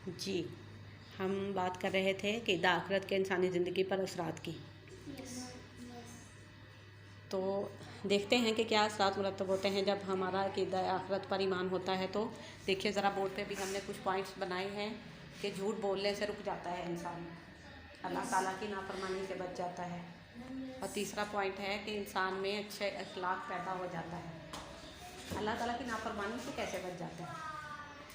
जी, हम बात कर रहे थे कि आखिरत के इंसानी ज़िंदगी पर असरात की। तो देखते हैं कि क्या असरात मुरतब होते हैं जब हमारा अक़ीदा आखिरत पर ईमान होता है। तो देखिए ज़रा बोर्ड पे भी हमने कुछ पॉइंट्स बनाए हैं कि झूठ बोलने से रुक जाता है इंसान, अल्लाह ताला की नाफरमानी से बच जाता है। और तीसरा पॉइंट है कि इंसान में अच्छे अखलाक पैदा हो जाता है। अल्लाह ताला की नाफरमानी से कैसे बच जाते हैं?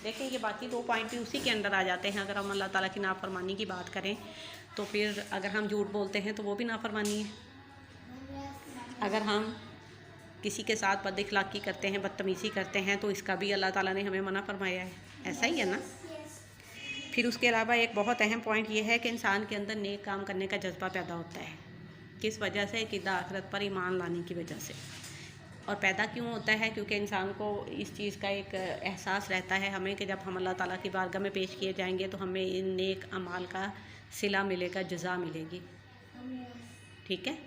देखिए ये बाकी दो पॉइंट भी उसी के अंदर आ जाते हैं। अगर हम अल्लाह ताला की नाफरमानी की बात करें तो फिर अगर हम झूठ बोलते हैं तो वो भी नाफरमानी है। अगर हम किसी के साथ बदअखलाक़ी करते हैं, बदतमीज़ी करते हैं तो इसका भी अल्लाह ताला ने हमें मना फरमाया है। ऐसा ही है ना। फिर उसके अलावा एक बहुत अहम पॉइंट ये है कि इंसान के अंदर नेक काम करने का जज्बा पैदा होता है। किस वजह से? अक़ीदा आखिरत पर ईमान लाने की वजह से। और पैदा क्यों होता है? क्योंकि इंसान को इस चीज़ का एक एहसास रहता है हमें कि जब हम अल्लाह ताला की बारगाह में पेश किए जाएंगे तो हमें इन नेक अमाल का सिला मिलेगा, जज़ा मिलेगी। ठीक है,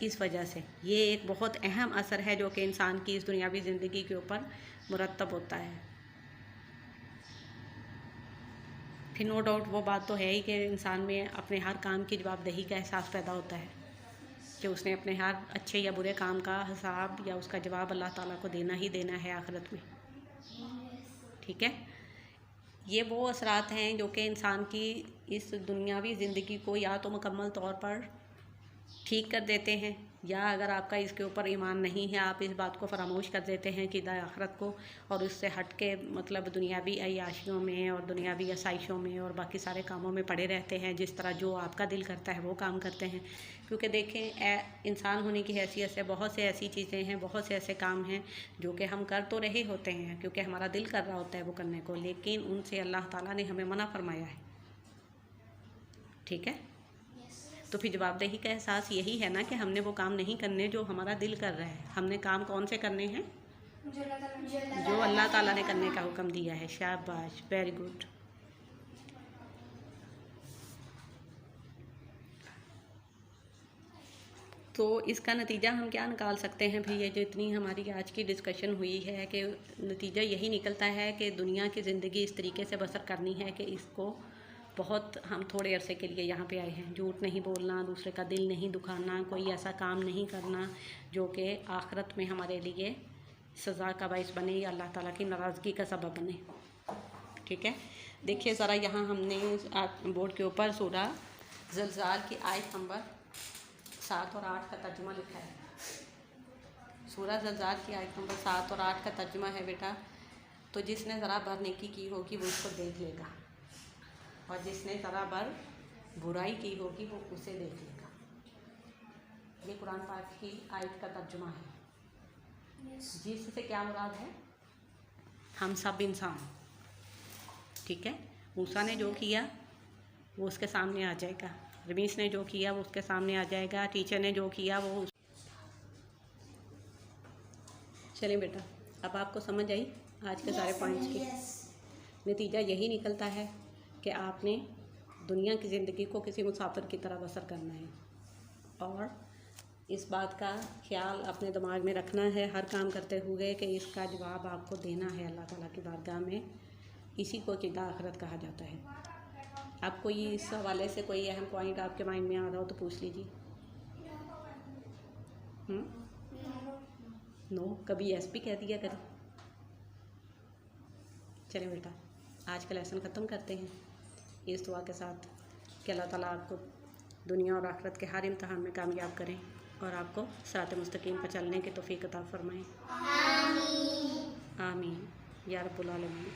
इस वजह से ये एक बहुत अहम असर है जो कि इंसान की इस दुनियावी ज़िंदगी के ऊपर मुरतब होता है। फिर नो डाउट वो बात तो है ही कि इंसान में अपने हर काम की जवाबदेही का एहसास पैदा होता है कि उसने अपने हर अच्छे या बुरे काम का हिसाब या उसका जवाब अल्लाह ताला को देना ही देना है आखिरत में। ठीक है, ये वो असरात हैं जो कि इंसान की इस दुनियावी ज़िंदगी को या तो मुकम्मल तौर पर ठीक कर देते हैं, या अगर आपका इसके ऊपर ईमान नहीं है, आप इस बात को फरामोश कर देते हैं कि आखिरत को, और उससे हट के मतलब दुनियावी अय्याशियों में और दुनियावी आसाइशों में और बाकी सारे कामों में पड़े रहते हैं, जिस तरह जो आपका दिल करता है वो काम करते हैं। क्योंकि देखें, इंसान होने की हैसियत से बहुत से ऐसी चीज़ें हैं, बहुत से ऐसे काम हैं जो कि हम कर तो रहे होते हैं क्योंकि हमारा दिल कर रहा होता है वो करने को, लेकिन उनसे अल्लाह ताला ने हमें मना फरमाया है। ठीक है, तो फिर जवाबदेही का एहसास यही है ना कि हमने वो काम नहीं करने जो हमारा दिल कर रहा है। हमने काम कौन से करने हैं? जो अल्लाह ताला ने करने का हुक्म दिया है। शाबाश, वेरी गुड। तो इसका नतीजा हम क्या निकाल सकते हैं? फिर ये जो इतनी हमारी आज की डिस्कशन हुई है कि नतीजा यही निकलता है कि दुनिया की ज़िंदगी इस तरीके से बसर करनी है कि इसको बहुत हम थोड़े अरसे के लिए यहाँ पे आए हैं। झूठ नहीं बोलना, दूसरे का दिल नहीं दुखाना, कोई ऐसा काम नहीं करना जो कि आखिरत में हमारे लिए सज़ा का बाइस बने या अल्लाह ताला की नाराज़गी का सबब बने। ठीक है, देखिए ज़रा यहाँ हमने बोर्ड के ऊपर सूरा ज़िलज़ाल की आयत नंबर 7 और 8 का तर्जुमा लिखा है। सूरा ज़िलज़ाल की आयत नंबर 7 और 8 का तर्जुमा है बेटा, तो जिसने ज़रा भर नेकी की होगी वो इसको देख लेगा, और जिसने ज़रा भर बुराई की होगी वो उसे देख लेगा। ये कुरान पाक की आयत का तर्जुमा है। जिससे क्या मुराद है? हम सब इंसान। ठीक है, मूसा ने जो किया वो उसके सामने आ जाएगा, रमीस ने जो किया वो उसके सामने आ जाएगा, टीचर ने जो किया वो चलें बेटा, अब आपको समझ आई आज के सारे पॉइंट्स की। नतीजा यही निकलता है कि आपने दुनिया की ज़िंदगी को किसी मुसाफिर की तरह बसर करना है, और इस बात का ख्याल अपने दिमाग में रखना है हर काम करते हुए कि इसका जवाब आपको देना है अल्लाह ताला की बारगाह में। इसी को अक़ीदा आखिरत कहा जाता है। अब कोई इस हवाले से कोई अहम पॉइंट आपके माइंड में आ रहा हो तो पूछ लीजिए। नो, कभी यस भी कह दिया करें। चलें बेटा, आज का लेसन ख़त्म करते हैं इस दुआ के साथ कि अल्लाह ताला आपको दुनिया और आखिरत के हर इम्तिहान में कामयाब करें और आपको सिरात मुस्तकीम पर चलने की तौफीक अता फरमाएं। आमीन या रब्बुल आलमीन।